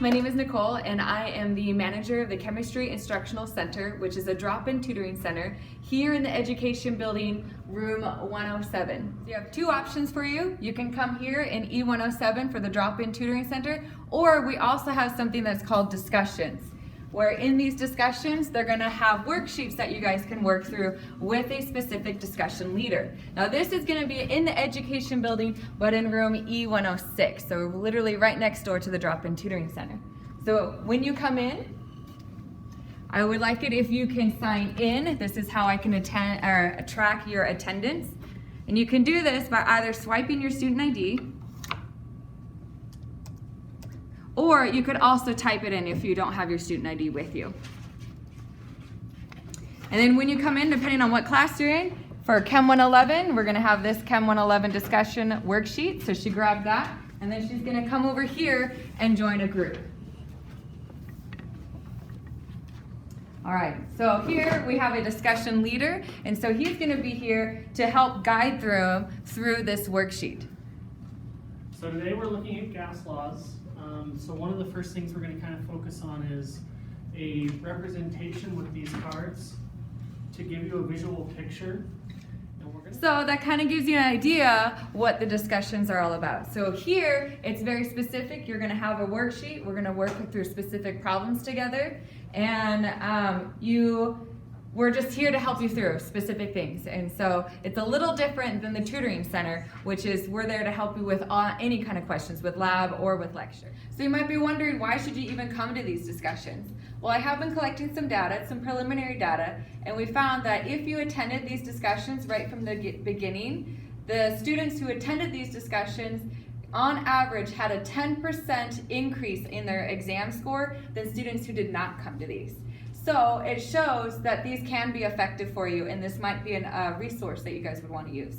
my name is Nicole and I am the manager of the Chemistry Instructional Center, which is a drop-in tutoring center here in the Education Building, room 107. So you have two options for you. You can come here in E107 for the drop-in tutoring center, or we also have something that's called discussions, where in these discussions, they're gonna have worksheets that you guys can work through with a specific discussion leader. Now this is gonna be in the Education Building, but in room E106, so literally right next door to the drop-in tutoring center. So when you come in, I would like it if you can sign in. This is how I can track your attendance. And you can do this by either swiping your student ID, or you could also type it in if you don't have your student ID with you. And then when you come in, depending on what class you're in, for Chem 111, we're gonna have this Chem 111 discussion worksheet. So she grabbed that, and then she's gonna come over here and join a group. All right, so here we have a discussion leader, and so he's gonna be here to help guide through this worksheet. So today we're looking at gas laws. So one of the first things we're going to kind of focus on is a representation with these cards to give you a visual picture. So that kind of gives you an idea what the discussions are all about. So here, it's very specific. You're going to have a worksheet. We're going to work through specific problems together. And we're just here to help you through specific things. And so it's a little different than the tutoring center, which is we're there to help you with any kind of questions with lab or with lecture. So you might be wondering, why should you even come to these discussions? Well, I have been collecting some data, some preliminary data, and we found that if you attended these discussions right from the beginning, the students who attended these discussions on average had a 10% increase in their exam score than students who did not come to these. So it shows that these can be effective for you, and this might be a resource that you guys would want to use.